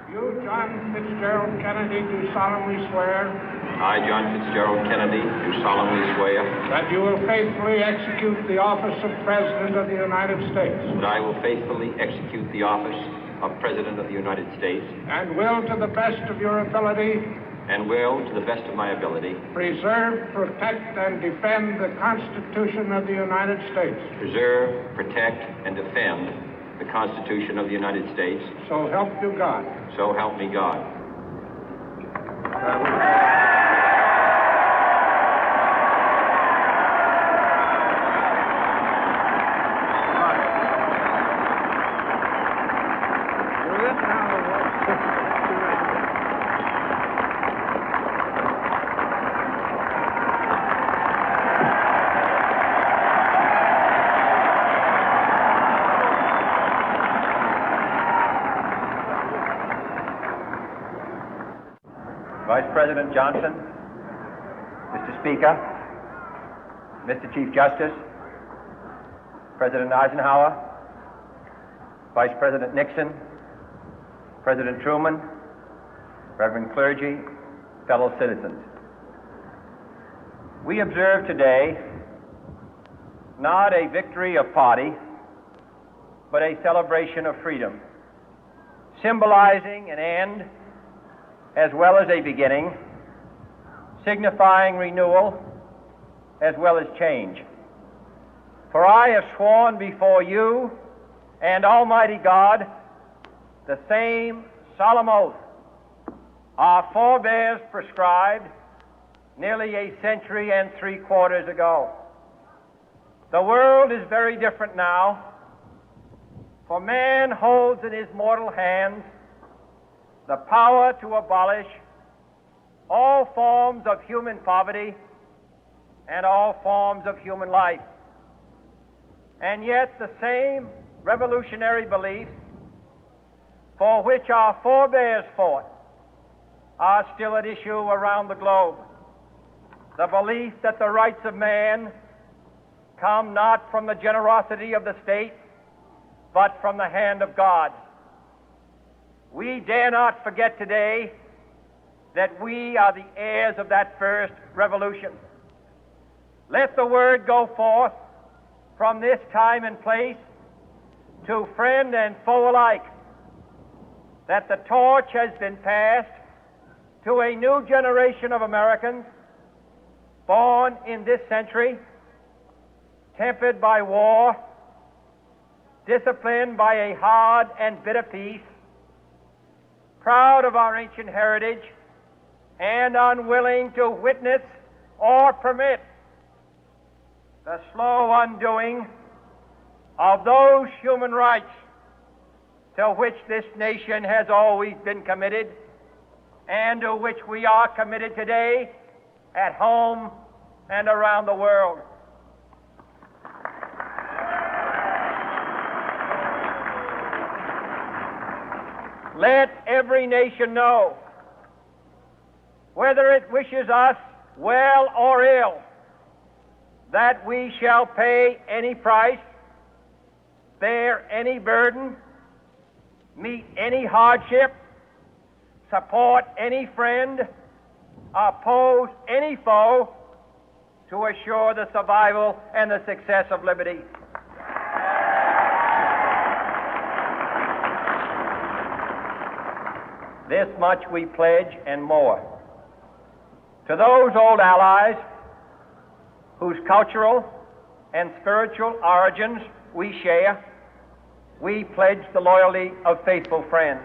You, John Fitzgerald Kennedy, do solemnly swear. I, John Fitzgerald Kennedy, do solemnly swear. That you will faithfully execute the office of President of the United States. That I will faithfully execute the office of President of the United States. And will, to the best of your ability. And will, to the best of my ability. Preserve, protect, and defend the Constitution of the United States. Preserve, protect, and defend the Constitution of the United States. So help you God. So help me God. Vice President Johnson, Mr. Speaker, Mr. Chief Justice, President Eisenhower, Vice President Nixon, President Truman, Reverend clergy, fellow citizens. We observe today not a victory of party, but a celebration of freedom, symbolizing an end as well as a beginning, signifying renewal as well as change. For I have sworn before you and Almighty God the same solemn oath our forebears prescribed nearly a century and 3/4 ago. The world is very different now, for man holds in his mortal hands the power to abolish all forms of human poverty and all forms of human life. And yet the same revolutionary beliefs for which our forebears fought are still at issue around the globe. The belief that the rights of man come not from the generosity of the state, but from the hand of God. We dare not forget today that we are the heirs of that first revolution. Let the word go forth from this time and place to friend and foe alike that the torch has been passed to a new generation of Americans born in this century, tempered by war, disciplined by a hard and bitter peace, proud of our ancient heritage, and unwilling to witness or permit the slow undoing of those human rights to which this nation has always been committed and to which we are committed today at home and around the world. Let every nation know, whether it wishes us well or ill, that we shall pay any price, bear any burden, meet any hardship, support any friend, oppose any foe to assure the survival and the success of liberty. This much we pledge and more. To those old allies whose cultural and spiritual origins we share, we pledge the loyalty of faithful friends.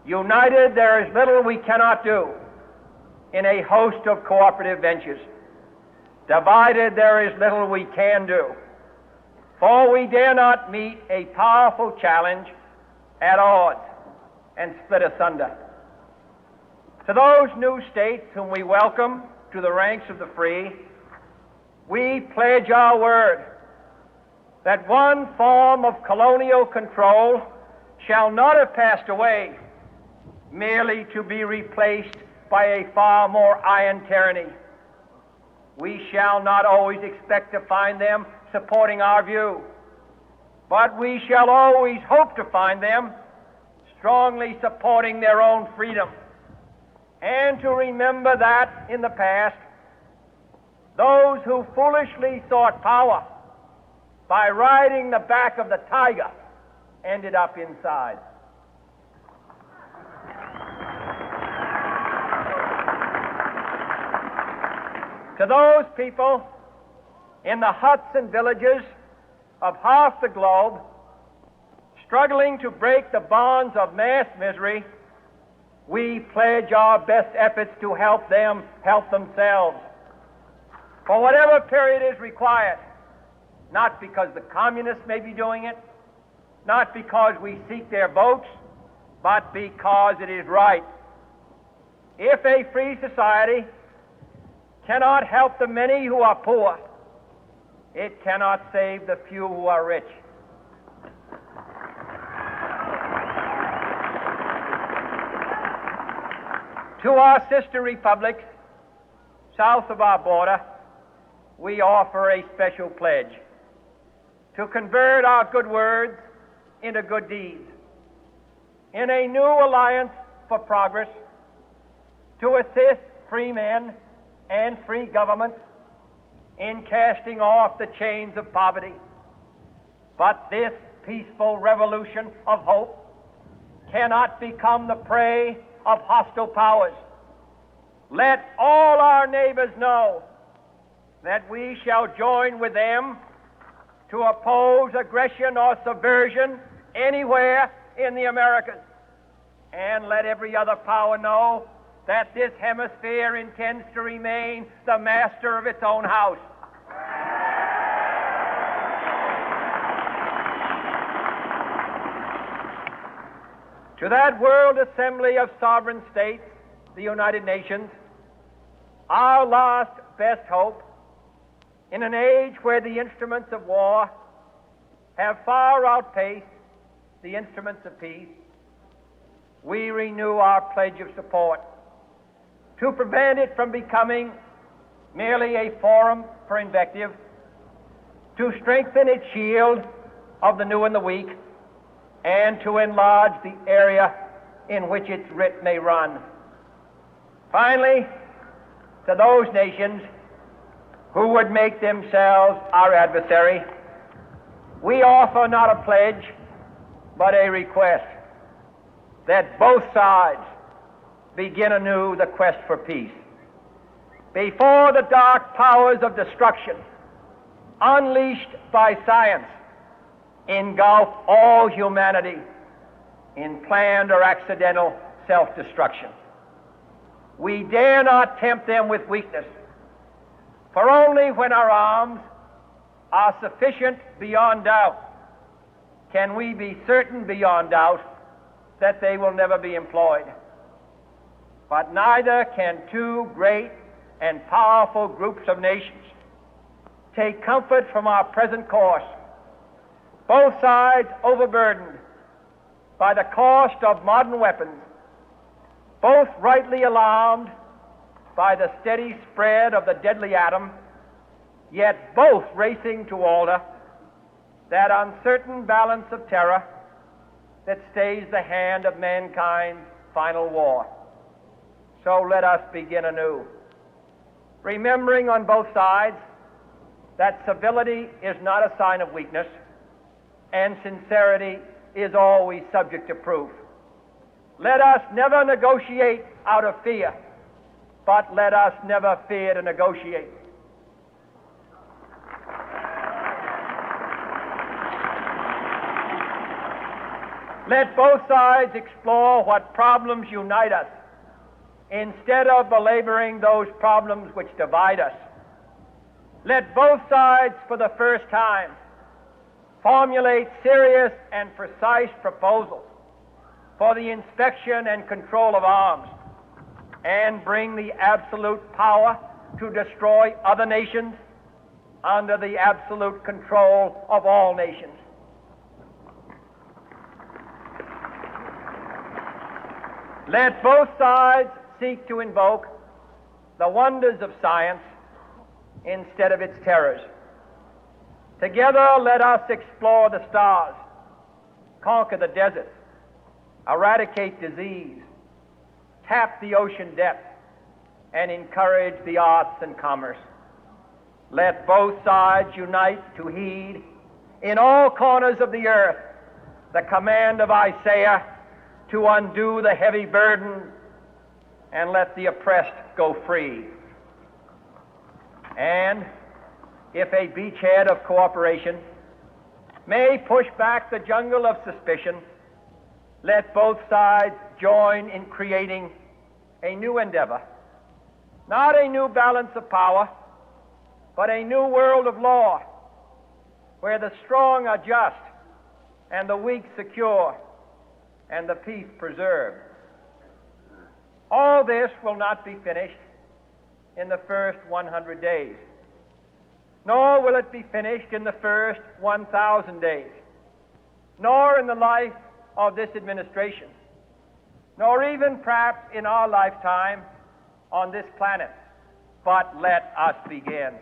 United, there is little we cannot do in a host of cooperative ventures. Divided, there is little we can do, for we dare not meet a powerful challenge at odds and split asunder. To those new states whom we welcome to the ranks of the free, we pledge our word that one form of colonial control shall not have passed away, merely to be replaced by a far more iron tyranny. We shall not always expect to find them supporting our view, but we shall always hope to find them strongly supporting their own freedom, and to remember that in the past, those who foolishly sought power by riding the back of the tiger ended up inside. To those people in the huts and villages of half the globe struggling to break the bonds of mass misery, we pledge our best efforts to help them help themselves for whatever period is required, not because the communists may be doing it, not because we seek their votes, but because it is right. If a free society cannot help the many who are poor, it cannot save the few who are rich. To our sister republics south of our border, we offer a special pledge to convert our good words into good deeds, in a new alliance for progress, to assist free men and free governments in casting off the chains of poverty. But this peaceful revolution of hope cannot become the prey of hostile powers. Let all our neighbors know that we shall join with them to oppose aggression or subversion anywhere in the Americas. And let every other power know that this hemisphere intends to remain the master of its own house. To that World Assembly of Sovereign States, the United Nations, our last best hope, in an age where the instruments of war have far outpaced the instruments of peace, we renew our pledge of support to prevent it from becoming merely a forum for invective, to strengthen its shield of the new and the weak, and to enlarge the area in which its writ may run. Finally, to those nations who would make themselves our adversary, we offer not a pledge, but a request that both sides begin anew the quest for peace. Before the dark powers of destruction, unleashed by science, engulf all humanity in planned or accidental self-destruction, we dare not tempt them with weakness, for only when our arms are sufficient beyond doubt can we be certain beyond doubt that they will never be employed. But neither can two great and powerful groups of nations take comfort from our present course, both sides overburdened by the cost of modern weapons, both rightly alarmed by the steady spread of the deadly atom, yet both racing to alter that uncertain balance of terror that stays the hand of mankind's final war. So let us begin anew, remembering on both sides that civility is not a sign of weakness, and sincerity is always subject to proof. Let us never negotiate out of fear, but let us never fear to negotiate. Let both sides explore what problems unite us, instead of belaboring those problems which divide us. Let both sides, for the first time, formulate serious and precise proposals for the inspection and control of arms, and bring the absolute power to destroy other nations under the absolute control of all nations. Let both sides seek to invoke the wonders of science instead of its terrors. Together, let us explore the stars, conquer the deserts, eradicate disease, tap the ocean depth, and encourage the arts and commerce. Let both sides unite to heed in all corners of the earth the command of Isaiah to undo the heavy burden and let the oppressed go free. And if a beachhead of cooperation may push back the jungle of suspicion, let both sides join in creating a new endeavor, not a new balance of power, but a new world of law, where the strong are just and the weak secure and the peace preserved. All this will not be finished in the first 100 days, nor will it be finished in the first 1,000 days, nor in the life of this administration, nor even perhaps in our lifetime on this planet. But let us begin.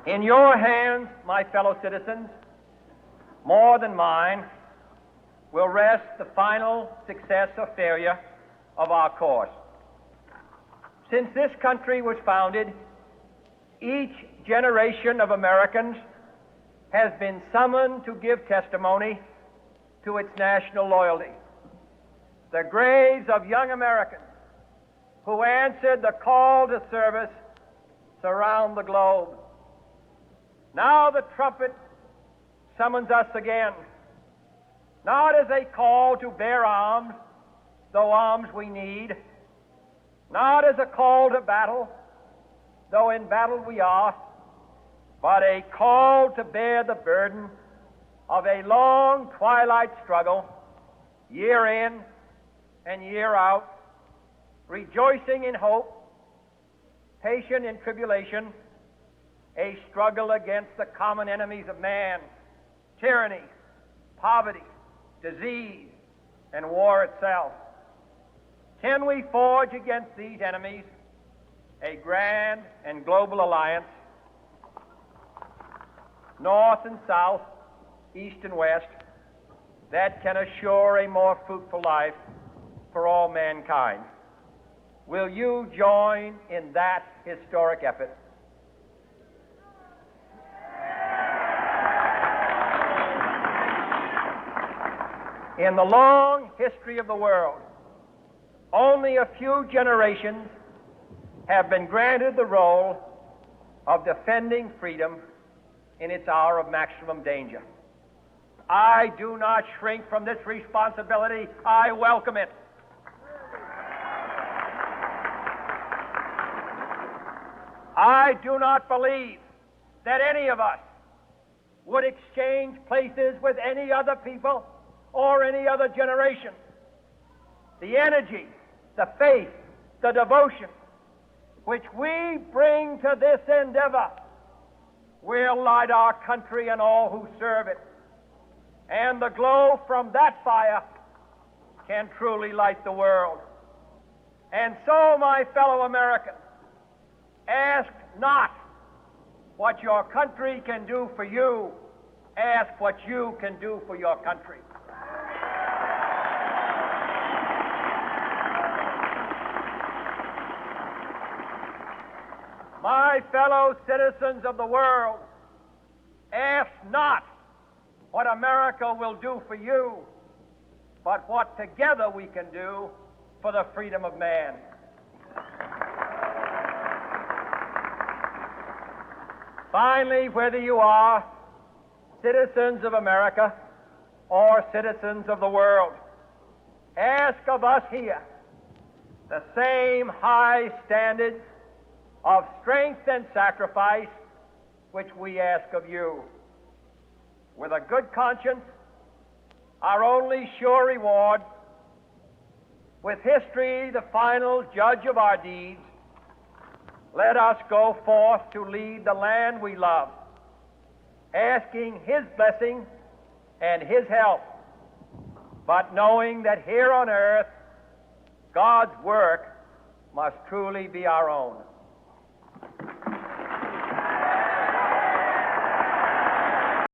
In your hands, my fellow citizens, more than mine, will rest the final success or failure of our course. Since this country was founded, each generation of Americans has been summoned to give testimony to its national loyalty. The graves of young Americans who answered the call to service surround the globe. Now the trumpet summons us again, not as a call to bear arms, though arms we need, not as a call to battle, though in battle we are, but a call to bear the burden of a long twilight struggle, year in and year out, rejoicing in hope, patient in tribulation, a struggle against the common enemies of man, tyranny, poverty, disease, and war itself. Can we forge against these enemies a grand and global alliance, north and south, east and west, that can assure a more fruitful life for all mankind? Will you join in that historic effort? In the long history of the world, only a few generations have been granted the role of defending freedom in its hour of maximum danger. I do not shrink from this responsibility. I welcome it. I do not believe that any of us would exchange places with any other people or any other generation. The energy, the faith, the devotion which we bring to this endeavor will light our country and all who serve it. And the glow from that fire can truly light the world. And so, my fellow Americans, ask not what your country can do for you. Ask what you can do for your country. My fellow citizens of the world, ask not what America will do for you, but what together we can do for the freedom of man. Finally, whether you are citizens of America or citizens of the world, ask of us here the same high standards of strength and sacrifice which we ask of you. With a good conscience, our only sure reward, with history the final judge of our deeds, let us go forth to lead the land we love, asking His blessing and His help, but knowing that here on earth God's work must truly be our own.